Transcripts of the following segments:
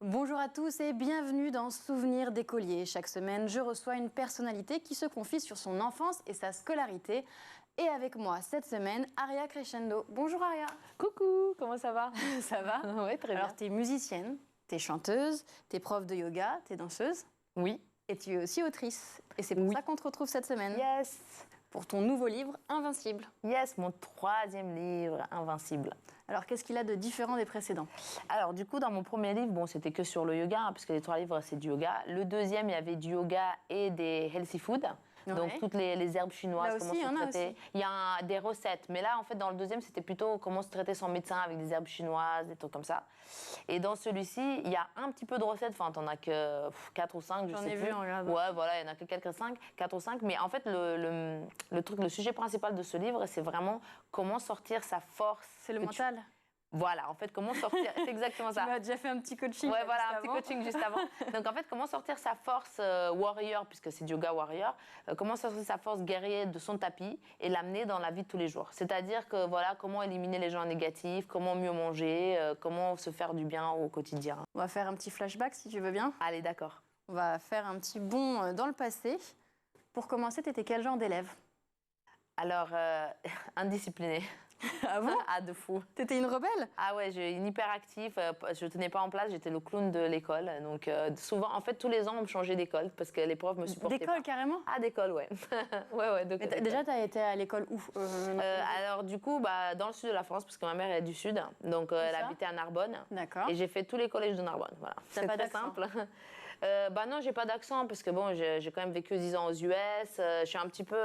Bonjour à tous et bienvenue dans Souvenirs d'écolier. Chaque semaine, je reçois une personnalité qui se confie sur son enfance et sa scolarité. Et avec moi cette semaine, Aria Crescendo. Bonjour Aria. Coucou, comment ça va? Ça va? Oui, très bien. Alors, tu es musicienne, tu es chanteuse, tu es prof de yoga, tu es danseuse. Oui. Et tu es aussi autrice. Et c'est pour ça qu'on te retrouve cette semaine. Yes. Pour ton nouveau livre, Invincible. Yes, mon 3e livre, Invincible. Alors, qu'est-ce qu'il a de différent des précédents? Alors, du coup, dans mon premier livre, bon, c'était que sur le yoga, parce que les 3 livres, c'est du yoga. Le deuxième, il y avait du yoga et des healthy food. Ouais. Donc, toutes les herbes chinoises, Là comment aussi, se il y en a traiter. aussi. Il y a des recettes. Mais là, en fait, dans le deuxième, c'était plutôt comment se traiter sans médecin avec des herbes chinoises, des trucs comme ça. Et dans celui-ci, il y a un petit peu de recettes. Enfin, t'en as que 4 ou 5, je sais plus. J'en ai vu en regardant. Ouais, voilà, il y en a que 4 ou 5. Mais en fait, le sujet principal de ce livre, c'est vraiment comment sortir sa force. C'est le mental. Voilà, en fait, comment sortir. C'est exactement ça. Tu m'as déjà fait un petit coaching. Ouais, voilà, un petit coaching juste avant. Donc, en fait, comment sortir sa force warrior, puisque c'est du yoga warrior, comment sortir sa force guerrier de son tapis et l'amener dans la vie de tous les jours. C'est-à-dire que, voilà, comment éliminer les gens négatifs, comment mieux manger, comment se faire du bien au quotidien. On va faire un petit flashback si tu veux bien. Allez, d'accord. On va faire un petit bond dans le passé. Pour commencer, tu étais quel genre d'élève? Alors, indiscipliné. Ah bon? Ah, de fou. T'étais une rebelle? Ah ouais, j'ai une hyperactive, je tenais pas en place, j'étais le clown de l'école. Donc souvent, en fait, tous les ans, on me changeait d'école parce que les profs me supportaient pas. D'école carrément? Ah, d'école, ouais. ouais, Déjà, t'as été à l'école où? Alors du coup, dans le sud de la France, parce que ma mère est du sud, donc elle habitait à Narbonne. D'accord. Et j'ai fait tous les collèges de Narbonne, voilà. T'as pas très d'accent? simple. Non, j'ai pas d'accent parce que bon, j'ai quand même vécu 10 ans aux US. Je suis un petit peu.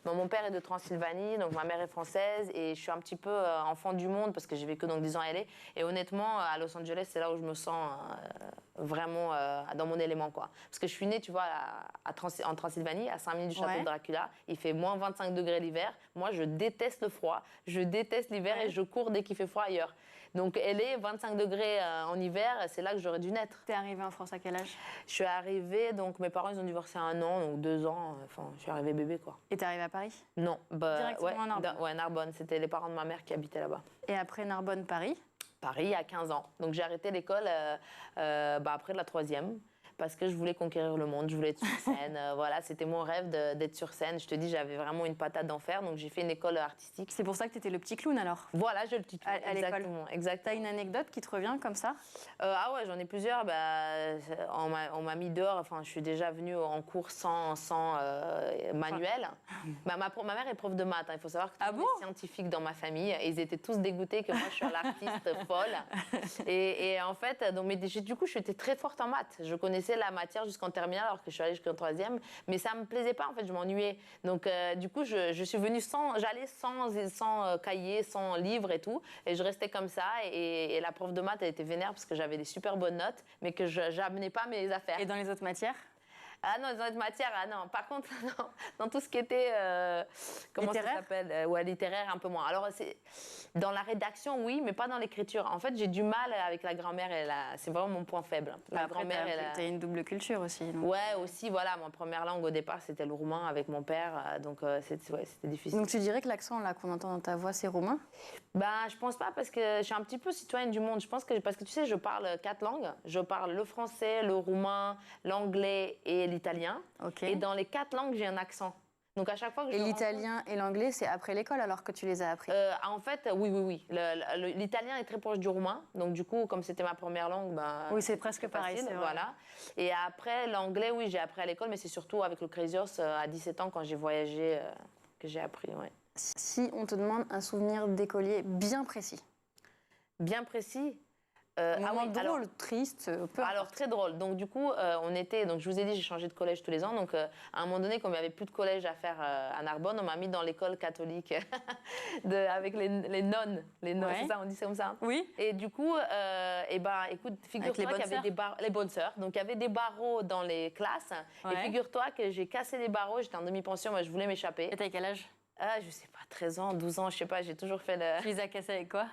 Mon père est de Transylvanie, donc ma mère est française, et je suis un petit peu enfant du monde parce que j'ai vécu donc 10 ans à LA. Et honnêtement, à Los Angeles, c'est là où je me sens vraiment dans mon élément, quoi. Parce que je suis née, tu vois, en Transylvanie, à 5 minutes du château de Dracula. Il fait moins 25 degrés l'hiver. Moi, je déteste le froid, je déteste l'hiver et je cours dès qu'il fait froid ailleurs. Donc, LA, 25 degrés en hiver, c'est là que j'aurais dû naître. T'es arrivée en France à quel âge? Je suis arrivée, donc mes parents, ils ont divorcé à 1 an, donc 2 ans. Enfin, je suis arrivée bébé, quoi. Et t'es arrivée à Paris? Non, Directement à Narbonne. Ouais, Narbonne. C'était les parents de ma mère qui habitaient là-bas. Et après Narbonne, Paris? Paris, à 15 ans. Donc j'ai arrêté l'école après la 3e. Parce que je voulais conquérir le monde, je voulais être sur scène. Voilà, c'était mon rêve d'être sur scène. Je te dis, j'avais vraiment une patate d'enfer, donc j'ai fait une école artistique. C'est pour ça que t'étais le petit clown alors? Voilà, j'ai le petit clown. À l'école. Exactement. T'as une anecdote qui te revient comme ça? Ah ouais, j'en ai plusieurs. On m'a mis dehors. Enfin, je suis déjà venue en cours sans manuel. Ma mère est prof de maths. Hein. Il faut savoir que tous les scientifiques dans ma famille, ils étaient tous dégoûtés que moi je sois l'artiste folle. Et en fait, du coup, j'étais très forte en maths. Je connaissais la matière jusqu'en terminale alors que je suis allée jusqu'en 3e, mais ça me plaisait pas, en fait, je m'ennuyais. Donc du coup, je suis venue j'allais sans cahier, sans livre et tout, et je restais comme ça, et la prof de maths, elle était vénère parce que j'avais des super bonnes notes, mais que je n'amenais pas mes affaires. Et dans les autres matières? Ah non, dans les matières, ah non. Par contre, non, dans tout ce qui était, comment littéraire? ça s'appelle, ouais, littéraire, un peu moins. Alors, dans la rédaction, oui, mais pas dans l'écriture. En fait, j'ai du mal avec la grammaire, c'est vraiment mon point faible. La grammaire, t'as une double culture aussi. Donc. Ouais, aussi, voilà, ma première langue au départ, c'était le roumain avec mon père, donc c'était difficile. Donc tu dirais que l'accent là qu'on entend dans ta voix, c'est roumain? Je pense pas, parce que je suis un petit peu citoyenne du monde. Je pense que, parce que tu sais, je parle 4 langues. Je parle le français, le roumain, l'anglais et l'italien. Okay. Et dans les 4 langues, j'ai un accent. Donc à chaque fois que et l'italien et l'anglais, c'est après l'école alors que tu les as appris? En fait, oui. L'italien est très proche du roumain. Donc du coup, comme c'était ma première langue, oui, c'est presque pareil. Facile, voilà. Et après, l'anglais, oui, j'ai appris à l'école, mais c'est surtout avec le Crazy Horse à 17 ans quand j'ai voyagé que j'ai appris, ouais. Si on te demande un souvenir d'écolier bien précis? Bien précis? Drôle, triste, peu alors très drôle. Donc du coup, donc je vous ai dit, j'ai changé de collège tous les ans. Donc à un moment donné, comme il n'y avait plus de collège à faire à Narbonne, on m'a mis dans l'école catholique avec les nonnes. Les nonnes, c'est ça, on dit ça comme ça. Oui. Et du coup, écoute, figure-toi qu'il y avait les bonnes sœurs. Donc il y avait des barreaux dans les classes. Ouais. Et figure-toi que j'ai cassé les barreaux. J'étais en demi-pension, moi je voulais m'échapper. Et t'as quel âge? Je sais pas, 13 ans, 12 ans, je sais pas, j'ai toujours fait le... Tu les as cassés avec quoi?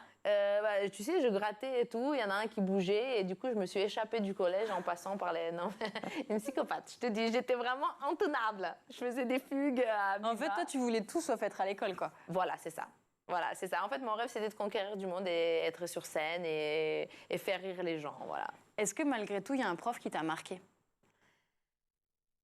Tu sais, je grattais et tout, il y en a un qui bougeait, et du coup, je me suis échappée du collège en passant par les... Non, une psychopathe, je te dis, j'étais vraiment intenable. Je faisais des fugues à... En fait, toi, tu voulais tout sauf être à l'école, quoi. Voilà, c'est ça. Voilà, c'est ça. En fait, mon rêve, c'était de conquérir du monde et être sur scène et faire rire les gens, voilà. Est-ce que malgré tout, il y a un prof qui t'a marqué?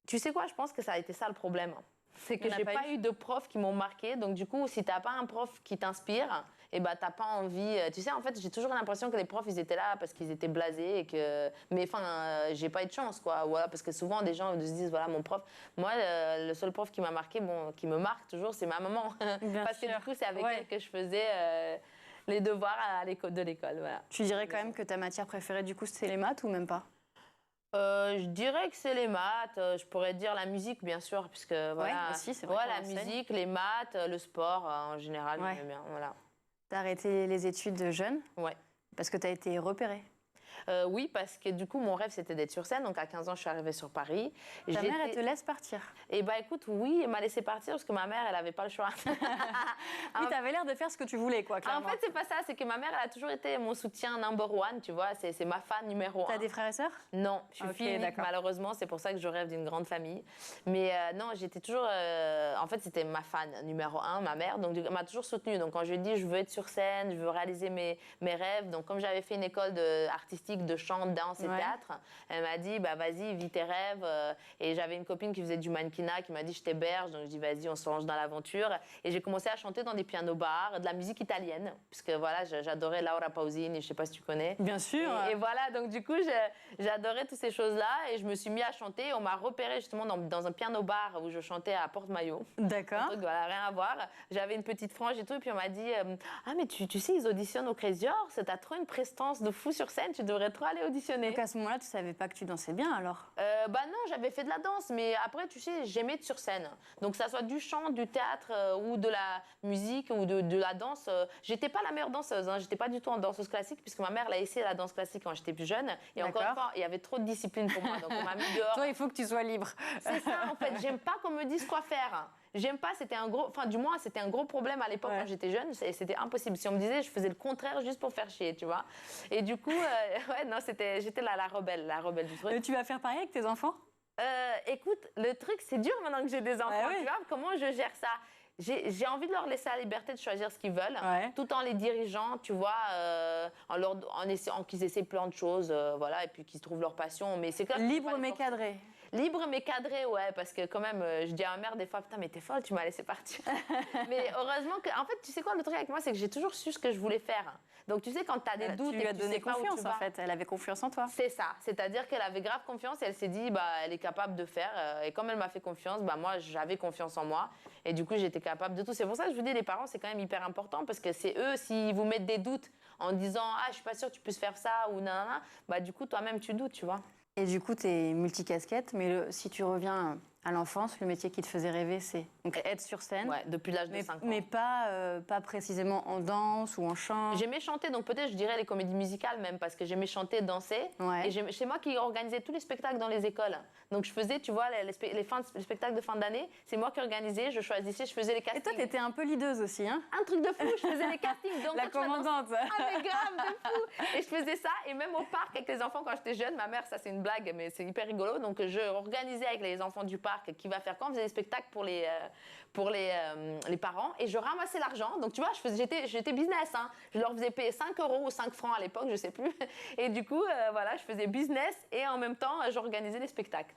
Tu sais quoi, je pense que ça a été ça le problème. C'est que j'ai pas eu de profs qui m'ont marqué. Donc du coup, si t'as pas un prof qui t'inspire, et bah t'as pas envie. Tu sais, en fait, j'ai toujours l'impression que les profs, ils étaient là parce qu'ils étaient blasés et que. Mais enfin, j'ai pas eu de chance, quoi. Voilà, parce que souvent, des gens se disent, voilà, mon prof. Moi, le seul prof qui m'a marqué, bon, qui me marque toujours, c'est ma maman. Parce que du coup, c'est avec elle que je faisais les devoirs à l'école, de l'école. Voilà. Tu dirais quand même que ta matière préférée, du coup, c'est les maths ou même pas? Je dirais que c'est les maths. Je pourrais dire la musique, bien sûr, puisque voilà, aussi, c'est vrai la musique, les maths, le sport en général, j'aime bien. Voilà. T'as arrêté les études jeune? Ouais. Parce que t'as été repérée? Oui, parce que du coup, mon rêve, c'était d'être sur scène. Donc, à 15 ans, je suis arrivée sur Paris. Ta mère, elle te laisse partir? Eh bien, écoute, oui, elle m'a laissé partir parce que ma mère, elle n'avait pas le choix. Oui, t'avais l'air de faire ce que tu voulais, quoi, clairement. En fait, c'est pas ça. C'est que ma mère, elle a toujours été mon soutien number one, tu vois. C'est ma fan numéro 1. T'as des frères et sœurs? Non, je suis fille unique, malheureusement. C'est pour ça que je rêve d'une grande famille. Mais non, j'étais toujours... en fait, c'était ma fan numéro 1, ma mère. Donc, elle m'a toujours soutenue. Donc, quand je lui ai dit, je veux être sur scène, je veux réaliser mes rêves. Donc, comme j'avais fait une école artistique de chant, de danse et théâtre, elle m'a dit, bah, vas-y, vis tes rêves. Et j'avais une copine qui faisait du mannequinat qui m'a dit, je t'héberge. Donc, je dis, vas-y, on se lance dans l'aventure. Et j'ai commencé à chanter dans des piano-bars, de la musique italienne. Puisque, voilà, j'adorais Laura Pausini, je sais pas si tu connais. Bien sûr. Et voilà, donc du coup, j'adorais toutes ces choses-là. Et je me suis mis à chanter. On m'a repérée justement dans un piano-bar où je chantais à Porte-Maillot. D'accord. Donc, voilà, rien à voir. J'avais une petite frange et tout. Et puis, on m'a dit, ah, mais tu sais, ils auditionnent au Crazy Horse. T'as trop une prestance de fou sur scène. Tu devrais trop aller auditionner. Donc, à ce moment-là, tu savais pas que tu dansais bien, alors? Bah non, j'avais fait de la danse. Mais après, tu sais, j'aimais être sur scène. Donc, que ça soit du chant, du théâtre ou de la musique ou de la danse. J'étais pas la meilleure danseuse. Hein. J'étais pas du tout en danseuse classique puisque ma mère l'a essayé la danse classique quand j'étais plus jeune. Et encore une fois, il y avait trop de discipline pour moi. Donc, on m'a mis dehors. Toi, il faut que tu sois libre. C'est ça, en fait. J'aime pas qu'on me dise quoi faire. J'aime pas, c'était un gros... Enfin, du moins, c'était un gros problème à l'époque quand j'étais jeune. C'était impossible. Si on me disait, je faisais le contraire juste pour faire chier, tu vois. Et du coup, ouais, non, j'étais la rebelle du truc. Et tu vas faire pareil avec tes enfants? Écoute, le truc, c'est dur maintenant que j'ai des enfants, tu vois. Comment je gère ça? J'ai envie de leur laisser la liberté de choisir ce qu'ils veulent, tout en les dirigeant, tu vois, en essayant qu'ils essaient plein de choses, voilà, et puis qu'ils trouvent leur passion. Mais c'est comme libre mais cadré. Libre mais cadré, ouais, parce que quand même, je dis à ma mère des fois, putain, mais t'es folle, tu m'as laissé partir. Mais heureusement que, en fait, tu sais quoi, le truc avec moi, c'est que j'ai toujours su ce que je voulais faire. Donc, tu sais, quand t'as des doutes, tu lui as donné sais pas confiance, où tu vas, en fait. Elle avait confiance en toi. c'est ça. C'est-à-dire qu'elle avait grave confiance et elle s'est dit, bah, elle est capable de faire. Et comme elle m'a fait confiance, bah, moi, j'avais confiance en moi. Et du coup, j'étais capable de tout. C'est pour ça que je vous dis, les parents, c'est quand même hyper important parce que c'est eux, s'ils vous mettent des doutes en disant, ah, je suis pas sûre que tu puisses faire ça ou nanana, bah, du coup, toi-même, tu doutes, tu vois. Et du coup, tu es multicasquette, mais si tu reviens à l'enfance, le métier qui te faisait rêver, c'est être sur scène. Ouais, depuis l'âge de 5 ans. Mais pas précisément en danse ou en chant. J'aimais chanter, donc peut-être je dirais les comédies musicales même, parce que j'aimais chanter, danser. Ouais. Et c'est moi qui organisais tous les spectacles dans les écoles. Donc je faisais, tu vois, les spectacles de fin d'année, c'est moi qui organisais, je choisissais, je faisais les castings. Et toi, t'étais un peu leaduse aussi, hein? Un truc de fou, je faisais les castings. Donc, la commandante. Ah, mais grave, de fou. Et je faisais ça, et même au parc avec les enfants quand j'étais jeune, ma mère, ça c'est une blague, mais c'est hyper rigolo. Donc je organisais avec les enfants du parc qui va faire quand, on faisait des spectacles pour les parents, et je ramassais l'argent. Donc tu vois, j'étais business, hein. Je leur faisais payer 5 € ou 5 francs à l'époque, je sais plus. Et du coup, voilà, je faisais business et en même temps, j'organisais les spectacles.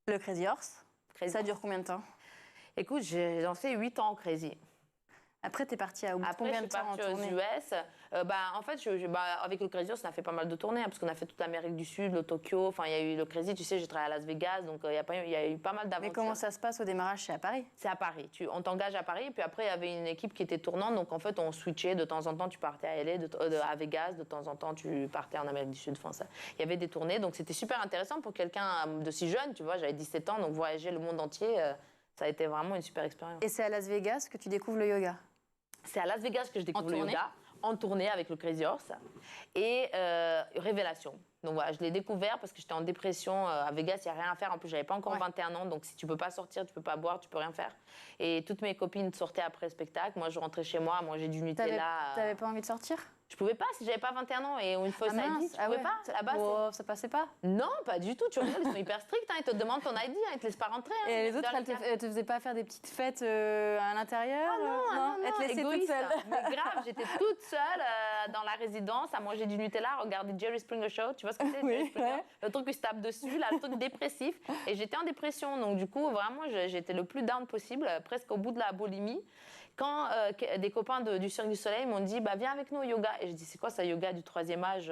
Le Crazy Horse, ça dure combien de temps? Écoute, j'en fais 8 ans au Crazy. Après, tu es partie à combien de temps en tournée? Après, je suis partie aux US. En fait, avec le Crazy Horse, on a fait pas mal de tournées, hein, parce qu'on a fait toute l'Amérique du Sud, le Tokyo. Enfin, il y a eu le Crazy, tu sais, j'ai travaillé à Las Vegas, donc il y a eu pas mal d'aventures. Mais comment ça se passe au démarrage? C'est à Paris? C'est à Paris. On t'engage à Paris, et puis après, il y avait une équipe qui était tournante, donc en fait, on switchait. De temps en temps, tu partais à LA, à Vegas, de temps en temps, tu partais en Amérique du Sud. Enfin, il y avait des tournées, donc c'était super intéressant pour quelqu'un de si jeune, tu vois. J'avais 17 ans, donc voyager le monde entier, ça a été vraiment une super expérience. Et c'est à Las Vegas que tu découvres le yoga? C'est à Las Vegas que je découvre le yoga, en tournée avec le Crazy Horse. Et révélation. Donc voilà, je l'ai découvert parce que j'étais en dépression. À Vegas, il n'y a rien à faire. En plus, j'avais pas encore 21 ans. Donc si tu peux pas sortir, tu peux pas boire, tu peux rien faire. Et toutes mes copines sortaient après le spectacle. Moi, je rentrais chez moi, manger du Nutella. T'avais pas envie de sortir? Je pouvais pas si j'avais pas 21 ans et une fausse ID, je pouvais pas. Là-bas, ça passait pas? Non, pas du tout. Tu regardes, ils sont hyper stricts. Ils te demandent ton ID, ils te laissent pas rentrer. Et les autres, elles te faisaient pas faire des petites fêtes à l'intérieur? Non, elles te laissaient toute seule. Mais grave, j'étais toute seule dans la résidence à manger du Nutella, à regarder Jerry Springer Show. Tu vois ce que c'est, Jerry Springer? Le truc qui se tape dessus, là, le truc dépressif. Et j'étais en dépression. Donc du coup, vraiment, j'étais le plus down possible, presque au bout de la boulimie. Quand des copains du Cirque du Soleil m'ont dit viens avec nous au yoga. Et je dis c'est quoi ça, yoga du 3e âge?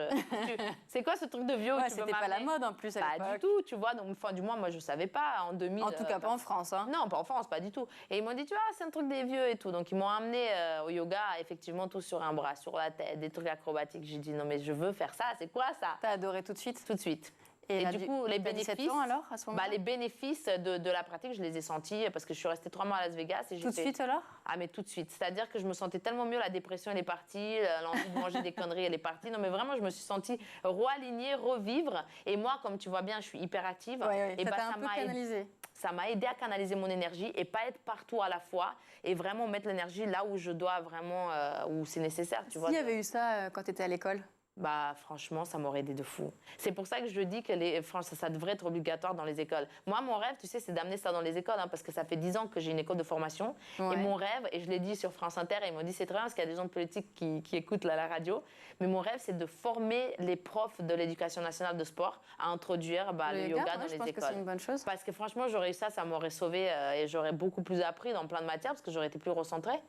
C'est quoi ce truc de vieux? C'était pas la mode en plus à l'époque. Pas du tout, tu vois. Donc, enfin, du moins, moi, je savais pas en 2000. En tout cas, pas en France. Hein. Non, pas en France, pas du tout. Et ils m'ont dit tu vois, c'est un truc des vieux et tout. Donc, ils m'ont amené au yoga, effectivement, tout sur un bras, sur la tête, des trucs acrobatiques. J'ai dit non, mais je veux faire ça. C'est quoi ça? T'as adoré tout de suite? Tout de suite. Et du coup, les bénéfices, 17 ans alors, à ce moment-là? Les bénéfices de la pratique, je les ai sentis parce que je suis restée 3 mois à Las Vegas. Et tout de suite alors? Ah, mais tout de suite. C'est-à-dire que je me sentais tellement mieux, la dépression elle est partie, l'envie de manger des conneries elle est partie. Non, mais vraiment, je me suis sentie réalignée, revivre. Et moi, comme tu vois bien, je suis hyperactive. Et ça t'a un peu canalisé. Ça m'a aidé à canaliser mon énergie et pas être partout à la fois et vraiment mettre l'énergie là où je dois vraiment, où c'est nécessaire. S'il y avait eu ça quand tu étais à l'école? Bah, franchement, ça m'aurait aidé de fou. C'est pour ça que je dis que ça devrait être obligatoire dans les écoles. Moi, mon rêve, tu sais, c'est d'amener ça dans les écoles, parce que ça fait 10 ans que j'ai une école de formation. Ouais. Et mon rêve, et je l'ai dit sur France Inter, et ils m'ont dit c'est très bien parce qu'il y a des gens de politique qui écoutent la radio, mais mon rêve, c'est de former les profs de l'éducation nationale de sport à introduire le yoga dans les écoles. Je pense que c'est une bonne chose. Parce que franchement, j'aurais eu ça m'aurait sauvé et j'aurais beaucoup plus appris dans plein de matières parce que j'aurais été plus recentrée.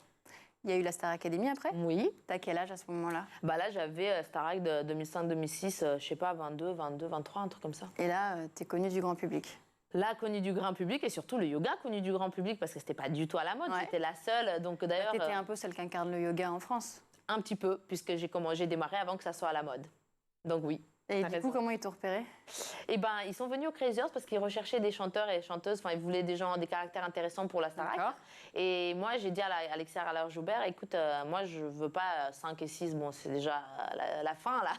Il y a eu la Star Academy après? Oui. T'as quel âge à ce moment-là? Là, j'avais Starac de 2005-2006, je sais pas, 22, 23, un truc comme ça. Et là, t'es connue du grand public? Là, connue du grand public et surtout le yoga connu du grand public parce que c'était pas du tout à la mode, j'étais la seule. Donc d'ailleurs. T'étais un peu celle qui incarne le yoga en France? Un petit peu, puisque j'ai démarré avant que ça soit à la mode. Donc oui. Et du coup, comment ils t'ont repéré? Eh ben, ils sont venus au Crazy Horse parce qu'ils recherchaient des chanteurs et chanteuses. Enfin, ils voulaient des gens, des caractères intéressants pour la Starac. Et moi, j'ai dit à Alexia Allaire-Joubert, écoute, moi, je veux pas 5 et 6. Bon, c'est déjà la fin, là,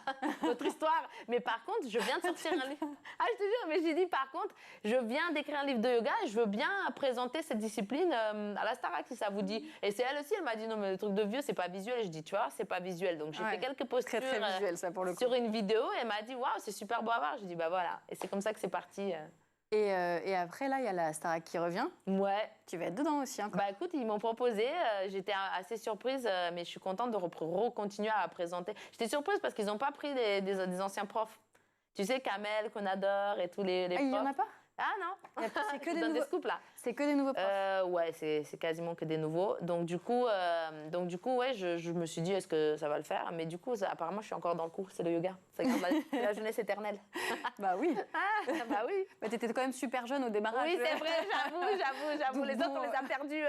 notre histoire. Mais par contre, je viens de sortir un livre. Ah, je te jure, mais j'ai dit, par contre, je viens d'écrire un livre de yoga et je veux bien présenter cette discipline à la Starac, si ça vous dit. Et c'est elle aussi, elle m'a dit, non, mais le truc de vieux, c'est pas visuel. Et je dis, tu vois, c'est pas visuel. Donc, j'ai fait quelques postures très visuel, ça, pour le coup. Sur une vidéo. Et elle m'a dit, waouh, c'est super beau à voir. J'ai dit, bah voilà. Et c'est comme ça que c'est parti. Et après, là, il y a la Starac qui revient. Ouais. Tu vas être dedans aussi encore. Bah écoute, ils m'ont proposé. J'étais assez surprise, mais je suis contente de continuer à présenter. J'étais surprise parce qu'ils n'ont pas pris des anciens profs. Tu sais, Kamel, qu'on adore et tous les profs. Il n'y en a pas? Ah non, c'est que des scoops là. C'est que des nouveaux profs. Ouais, c'est quasiment que des nouveaux. Donc du coup, ouais, je me suis dit est-ce que ça va le faire. Mais du coup, apparemment, je suis encore dans le cours. C'est le yoga. C'est la jeunesse éternelle. Bah oui. Bah oui. Bah, t'étais quand même super jeune au démarrage. Oui, c'est vrai. J'avoue. Les autres, on les a perdus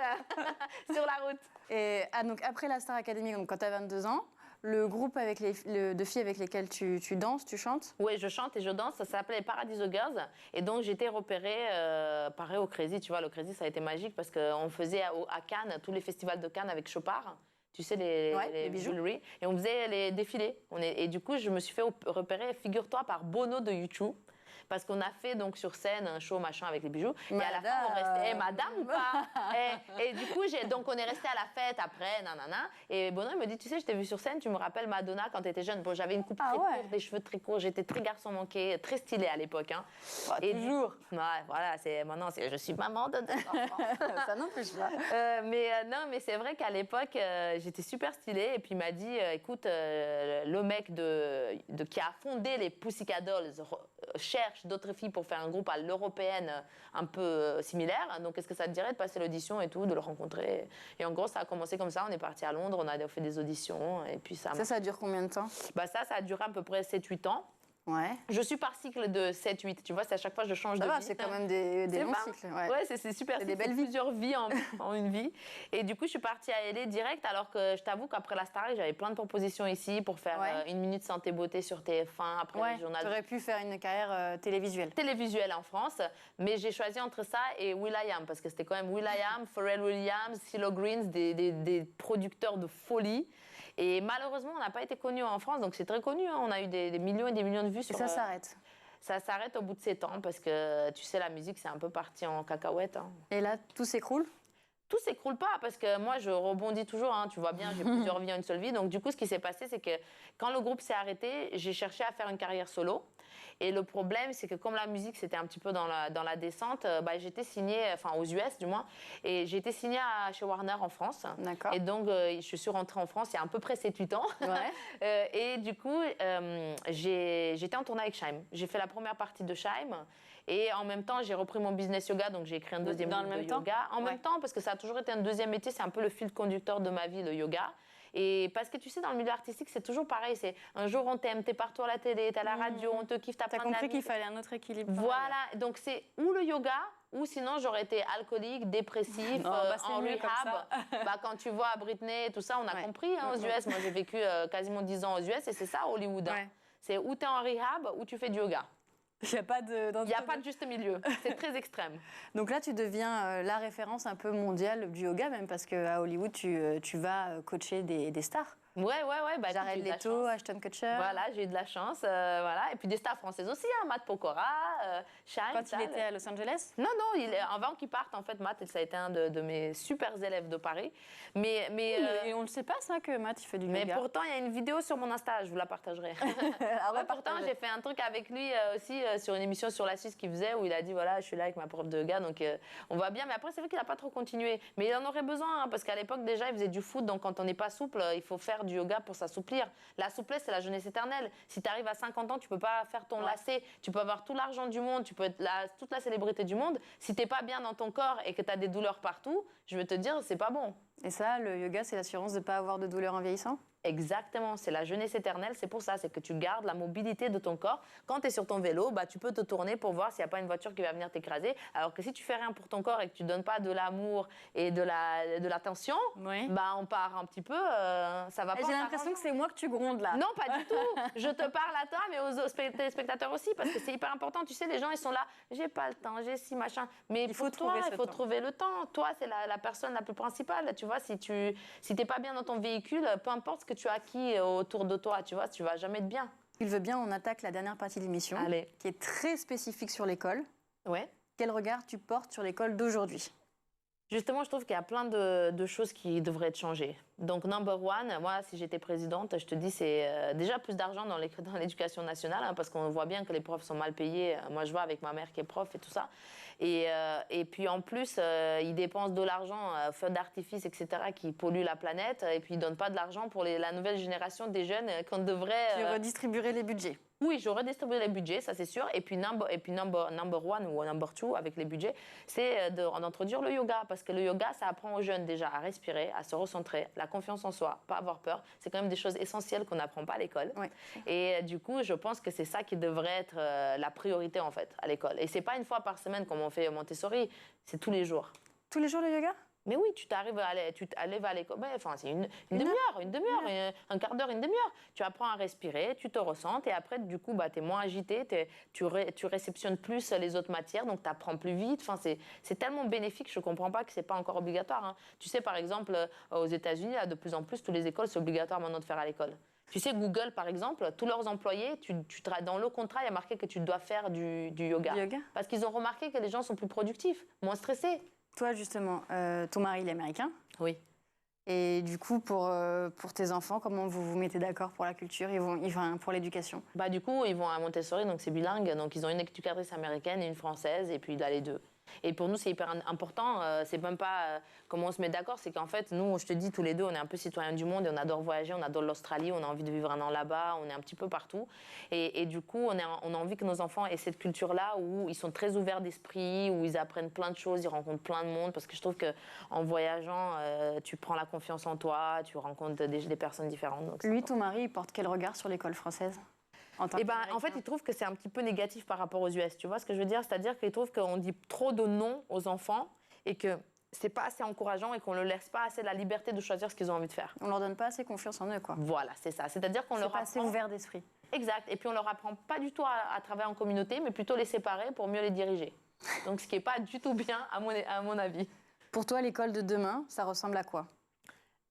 sur la route. Et donc après la Star Academy, donc quand t'as 22 ans. Le groupe de filles avec lesquelles tu danses, tu chantes? Oui, je chante et je danse. Ça s'appelait Paradiso Girls. Et donc, j'étais repérée, pareil, au Crazy. Tu vois, le Crazy, ça a été magique parce qu'on faisait à Cannes, tous les festivals de Cannes avec Chopard. Tu sais, les bijoux. Et on faisait les défilés. Et du coup, je me suis fait repérer, figure-toi, par Bono de YouTube. Parce qu'on a fait donc sur scène un show machin avec les bijoux. Madame. Et à la fin, on restait madame ou pas et du coup, donc on est resté à la fête après, nanana. Et Bono, il me dit, tu sais, je t'ai vu sur scène, tu me rappelles Madonna quand tu étais jeune. Bon, j'avais une coupe très courte, des cheveux très courts, j'étais très garçon manqué, très stylée à l'époque. Hein. Et toujours. Ouais, voilà, maintenant, je suis maman de 2 enfants. Ça n'empêche pas. Non, mais c'est vrai qu'à l'époque, j'étais super stylée. Et puis il m'a dit, écoute, le mec qui a fondé les Pussycat Dolls cherche d'autres filles pour faire un groupe à l'européenne un peu similaire. Donc, est-ce que ça te dirait de passer l'audition et tout, de le rencontrer? Et en gros, ça a commencé comme ça. On est parti à Londres, on a fait des auditions. Et puis ça dure combien de temps? Ça a duré à peu près 7-8 ans. Ouais. Je suis par cycle de 7-8. Tu vois, c'est à chaque fois je change de vie. C'est quand même des longs cycles. Ouais, c'est super. C'est des belles vies. Plusieurs vies en une vie. Et du coup, je suis partie à LA direct, alors que je t'avoue qu'après la Starac, j'avais plein de propositions ici pour faire une minute santé beauté sur TF1, après le journal. Tu aurais pu faire une carrière télévisuelle. Télévisuelle en France, mais j'ai choisi entre ça et will.i.am, parce que c'était quand même will.i.am, Pharrell Williams, CeeLo Green, des producteurs de folie. Et malheureusement, on n'a pas été connus en France, donc c'est très connu. Hein. On a eu des millions et des millions de vues. Et ça s'arrête? Ça s'arrête au bout de 7 ans, parce que tu sais, la musique, c'est un peu parti en cacahuète. Hein. Et là, tout s'écroule? tout s'écroule pas parce que moi, je rebondis toujours. Hein, tu vois bien, j'ai plusieurs vies en une seule vie. Donc, du coup, ce qui s'est passé, c'est que quand le groupe s'est arrêté, j'ai cherché à faire une carrière solo. Et le problème, c'est que comme la musique, c'était un petit peu dans la descente, j'étais signée, aux US du moins, et j'ai été signée chez Warner en France. D'accord. Et donc, je suis rentrée en France il y a à peu près 7-8 ans. Ouais. Et du coup, j'étais en tournée avec Shaim. J'ai fait la première partie de Shaim. Et en même temps, j'ai repris mon business yoga, donc j'ai écrit un deuxième livre de yoga. En même temps, parce que ça a toujours été un deuxième métier, c'est un peu le fil conducteur de ma vie, le yoga. Et parce que tu sais, dans le milieu artistique, c'est toujours pareil. C'est un jour on t'aime, t'es partout à la télé, t'es à la radio, on te kiffe, t'as compris qu'il fallait un autre équilibre. Voilà, donc c'est ou le yoga, ou sinon j'aurais été alcoolique, dépressif, en rehab. Quand tu vois Britney et tout ça, on a compris aux US. Moi, j'ai vécu quasiment 10 ans aux US et c'est ça Hollywood. Hein. C'est ou t'es en rehab ou tu fais du yoga. Il n'y a pas de juste milieu. C'est très extrême. Donc là, tu deviens la référence un peu mondiale du yoga, même parce qu'à Hollywood, tu vas coacher des stars. Ouais. Jared Leto, Ashton Kutcher. Voilà, j'ai eu de la chance. Voilà. Et puis des stars françaises aussi, hein, Matt Pokora, Shaim. Quand il était à Los Angeles? Non, avant qu'il parte, en fait, Matt, ça a été un de mes super élèves de Paris. Et on ne sait pas, ça, que Matt, il fait du yoga. Mais pourtant, il y a une vidéo sur mon Insta, je vous la partagerai. Pourtant, j'ai fait un truc avec lui aussi sur une émission sur la Suisse qu'il faisait, où il a dit, voilà, je suis là avec ma prof de yoga, donc on va bien. Mais après, c'est vrai qu'il n'a pas trop continué. Mais il en aurait besoin, hein, parce qu'à l'époque, déjà, il faisait du foot, donc quand on n'est pas souple, il faut faire du yoga pour s'assouplir. La souplesse, c'est la jeunesse éternelle. Si tu arrives à 50 ans, tu peux pas faire ton lacet, tu peux avoir tout l'argent du monde, tu peux être toute la célébrité du monde. Si t'es pas bien dans ton corps et que tu as des douleurs partout, je veux te dire, c'est pas bon. Et ça, le yoga, c'est l'assurance de ne pas avoir de douleur en vieillissant? Exactement, c'est la jeunesse éternelle, c'est pour ça, c'est que tu gardes la mobilité de ton corps. Quand tu es sur ton vélo, tu peux te tourner pour voir s'il n'y a pas une voiture qui va venir t'écraser. Alors que si tu fais rien pour ton corps et que tu donnes pas de l'amour et de l'attention, on part un petit peu, ça va pas. J'ai l'impression que c'est moi que tu grondes là. Non, pas du tout. Je te parle à toi, mais aux téléspectateurs aussi, parce que c'est hyper important. Tu sais, les gens, ils sont là, j'ai pas le temps, j'ai ci, machin. Mais il faut trouver le temps. Toi, c'est la personne la plus principale. Tu vois, si t'es pas bien dans ton véhicule, peu importe ce que tu as acquis autour de toi, tu vois, tu vas jamais être bien. Il veut bien, on attaque la dernière partie de l'émission, qui est très spécifique sur l'école. Ouais. Quel regard tu portes sur l'école d'aujourd'hui? Justement, je trouve qu'il y a plein de choses qui devraient être changées. Donc, number one, moi, si j'étais présidente, je te dis, c'est déjà plus d'argent dans l'éducation nationale, hein, parce qu'on voit bien que les profs sont mal payés. Moi, je vois avec ma mère qui est prof et tout ça. Et puis, en plus, ils dépensent de l'argent, feux d'artifice, etc., qui polluent la planète. Et puis, ils ne donnent pas de l'argent pour la nouvelle génération des jeunes qu'on devrait... Tu redistribuerais les budgets. Oui, je redistribue les budgets, ça c'est sûr. Et puis number one ou number two avec les budgets, c'est d'introduire le yoga. Parce que le yoga, ça apprend aux jeunes déjà à respirer, à se recentrer, la confiance en soi, pas avoir peur. C'est quand même des choses essentielles qu'on n'apprend pas à l'école. Oui. Et du coup, je pense que c'est ça qui devrait être la priorité en fait à l'école. Et c'est pas une fois par semaine comme on fait Montessori, c'est tous les jours. Tous les jours le yoga? Mais oui, tu arrives à aller à l'école. C'est une demi-heure, un quart d'heure, une demi-heure. Tu apprends à respirer, tu te ressentes et après, du coup, tu es moins agité, tu réceptionnes plus les autres matières, donc tu apprends plus vite. C'est tellement bénéfique, je ne comprends pas que ce n'est pas encore obligatoire. Hein. Tu sais, par exemple, aux États-Unis, de plus en plus, toutes les écoles, c'est obligatoire maintenant de faire à l'école. Tu sais, Google, par exemple, tous leurs employés, dans le contrat, il y a marqué que tu dois faire du yoga. Parce qu'ils ont remarqué que les gens sont plus productifs, moins stressés. Toi, justement, ton mari, il est américain. Oui. Et du coup, pour tes enfants, comment vous vous mettez d'accord pour la culture, pour l'éducation? Du coup, ils vont à Montessori, donc c'est bilingue. Donc, ils ont une éducatrice américaine et une française, et puis il a les deux. Et pour nous, c'est hyper important. C'est même pas comment on se met d'accord, c'est qu'en fait, nous, je te dis, tous les deux, on est un peu citoyens du monde et on adore voyager, on adore l'Australie, on a envie de vivre un an là-bas, on est un petit peu partout. Et du coup, on a envie que nos enfants aient cette culture-là où ils sont très ouverts d'esprit, où ils apprennent plein de choses, ils rencontrent plein de monde. Parce que je trouve qu'en voyageant, tu prends la confiance en toi, tu rencontres des personnes différentes. Donc lui, ton mari, il porte quel regard sur l'école française? En fait, il trouve que c'est un petit peu négatif par rapport aux US. Tu vois ce que je veux dire? C'est-à-dire qu'il trouve qu'on dit trop de non aux enfants et que c'est pas assez encourageant et qu'on ne leur laisse pas assez la liberté de choisir ce qu'ils ont envie de faire. On leur donne pas assez confiance en eux, quoi. Voilà, c'est ça. C'est-à-dire qu'on leur apprend... pas assez ouvert d'esprit. Exact. Et puis on leur apprend pas du tout à travailler en communauté, mais plutôt les séparer pour mieux les diriger. Donc ce qui est pas du tout bien à mon avis. Pour toi, l'école de demain, ça ressemble à quoi?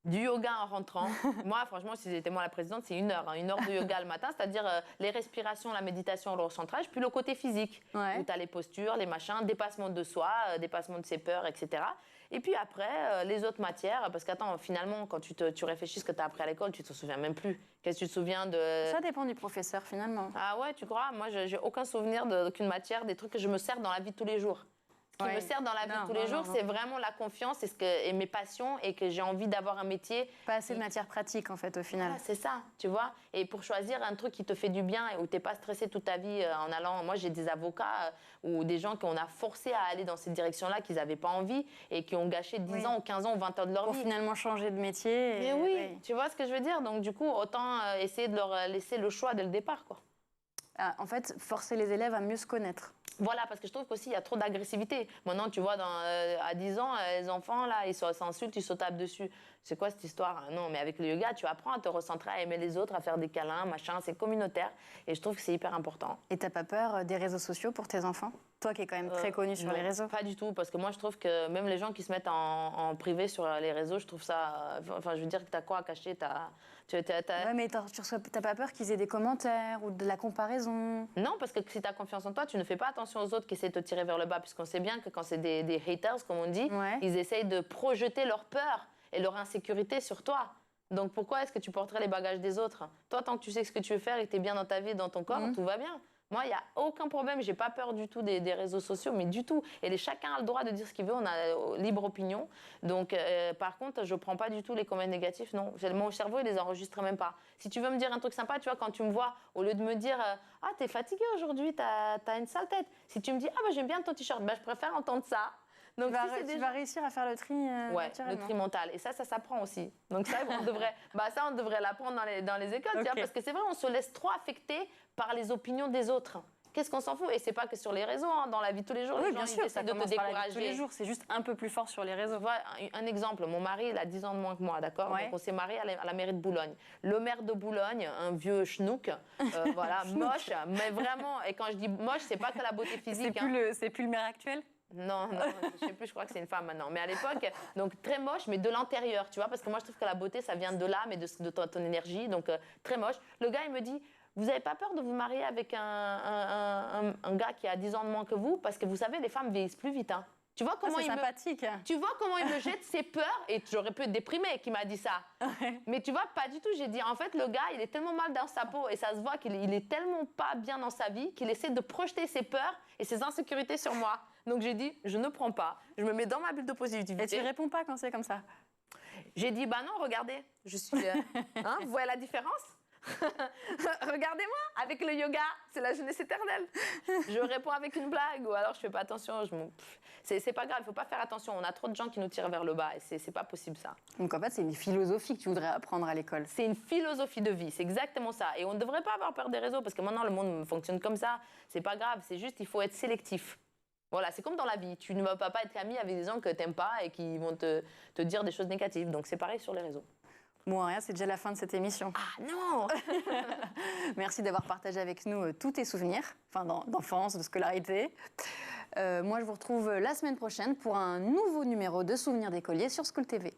Du yoga en rentrant. Moi, franchement, si j'étais moi la présidente, c'est une heure de yoga le matin, c'est-à-dire les respirations, la méditation, le recentrage, puis le côté physique, où tu as les postures, les machins, dépassement de soi, dépassement de ses peurs, etc. Et puis après, les autres matières, parce qu'attends, finalement, quand tu réfléchis ce que tu as appris à l'école, tu te souviens même plus. Qu'est-ce que tu te souviens de... Ça dépend du professeur, finalement. Ah ouais, tu crois? Moi, j'ai aucun souvenir d'aucune matière, des trucs que je me sers dans la vie de tous les jours. Ce qui me sert dans la vie de tous les jours, c'est vraiment la confiance et mes passions et que j'ai envie d'avoir un métier. Pas assez de matière pratique, en fait, au final. Voilà, c'est ça, tu vois. Et pour choisir un truc qui te fait du bien et où tu n'es pas stressé toute ta vie en allant... Moi, j'ai des avocats ou des gens qu'on a forcés à aller dans cette direction-là, qu'ils n'avaient pas envie et qui ont gâché 10 ans ou 15 ans ou 20 ans de leur vie. Pour finalement changer de métier. Mais oui, tu vois ce que je veux dire? Donc, du coup, autant essayer de leur laisser le choix dès le départ, quoi. Ah, en fait, forcer les élèves à mieux se connaître. Voilà, parce que je trouve qu'aussi, il y a trop d'agressivité. Maintenant, tu vois, à 10 ans, les enfants, là, ils s'insultent, ils se tapent dessus. C'est quoi cette histoire? Non, mais avec le yoga, tu apprends à te recentrer, à aimer les autres, à faire des câlins, machin. C'est communautaire. Et je trouve que c'est hyper important. Et t'as pas peur des réseaux sociaux pour tes enfants? Toi qui es quand même très connu sur les réseaux. Pas du tout, parce que moi, je trouve que même les gens qui se mettent en privé sur les réseaux, je trouve ça... Enfin, je veux dire que t'as quoi à cacher? Ouais, mais t'as pas peur qu'ils aient des commentaires ou de la comparaison? Non, parce que si t'as confiance en toi, tu ne fais pas attention aux autres qui essaient de te tirer vers le bas, puisqu'on sait bien que quand c'est des haters, comme on dit, ils essayent de projeter leur peur et leur insécurité sur toi. Donc pourquoi est-ce que tu porterais les bagages des autres? Toi, tant que tu sais ce que tu veux faire et que tu es bien dans ta vie, dans ton corps, tout va bien. Moi, il n'y a aucun problème. Je n'ai pas peur du tout des réseaux sociaux, mais du tout. Et chacun a le droit de dire ce qu'il veut. On a libre opinion. Donc, par contre, je ne prends pas du tout les commentaires négatifs. Non, mon cerveau, il ne les enregistre même pas. Si tu veux me dire un truc sympa, tu vois, quand tu me vois, au lieu de me dire « Ah, t'es fatiguée aujourd'hui, t'as une sale tête ». Si tu me dis « Ah, bah, j'aime bien ton t-shirt », bah, je préfère entendre ça. Donc, tu vas réussir à faire le tri le tri mental. Et ça s'apprend aussi. Donc ça, on devrait l'apprendre dans les écoles, tu vois, parce que c'est vrai, on se laisse trop affecter par les opinions des autres. Qu'est-ce qu'on s'en fout? Et c'est pas que sur les réseaux, hein, dans la vie de tous les jours, les gens ils essaient de te décourager. Tous les jours, c'est juste un peu plus fort sur les réseaux. Voilà, un exemple, mon mari, il a 10 ans de moins que moi, d'accord? Donc on s'est mariés à la mairie de Boulogne. Le maire de Boulogne, un vieux schnouk, voilà, moche, mais vraiment, et quand je dis moche, c'est pas que la beauté physique. C'est plus le maire actuel? Non, je sais plus, je crois que c'est une femme maintenant. Mais à l'époque, donc très moche, mais de l'intérieur, tu vois, parce que moi je trouve que la beauté, ça vient de l'âme et de ton énergie, donc très moche. Le gars, il me dit, vous n'avez pas peur de vous marier avec un gars qui a 10 ans de moins que vous? Parce que vous savez, les femmes vieillissent plus vite, hein. Tu vois comment sympathique. Tu vois comment il me jette ses peurs, et j'aurais pu être déprimée qui m'a dit ça. Mais tu vois, pas du tout. J'ai dit, en fait, le gars, il est tellement mal dans sa peau et ça se voit qu'il est tellement pas bien dans sa vie qu'il essaie de projeter ses peurs et ses insécurités sur moi. Donc j'ai dit, je ne prends pas. Je me mets dans ma bulle de positivité. Et tu réponds pas quand c'est comme ça? J'ai dit, bah non, regardez, je suis... hein, vous voyez la différence? Regardez-moi, avec le yoga, c'est la jeunesse éternelle. Je réponds avec une blague ou alors je fais pas attention. C'est pas grave, il faut pas faire attention. On a trop de gens qui nous tirent vers le bas et c'est pas possible ça. Donc en fait, c'est une philosophie que tu voudrais apprendre à l'école. C'est une philosophie de vie, c'est exactement ça. Et on ne devrait pas avoir peur des réseaux parce que maintenant le monde fonctionne comme ça. C'est pas grave, c'est juste il faut être sélectif. Voilà, c'est comme dans la vie. Tu ne vas pas être ami avec des gens que tu n'aimes pas et qui vont te dire des choses négatives. Donc c'est pareil sur les réseaux. Bon, rien, c'est déjà la fin de cette émission. Ah non. Merci d'avoir partagé avec nous tous tes souvenirs, enfin d'enfance, de scolarité. Moi, je vous retrouve la semaine prochaine pour un nouveau numéro de Souvenirs d'écoliers sur School TV.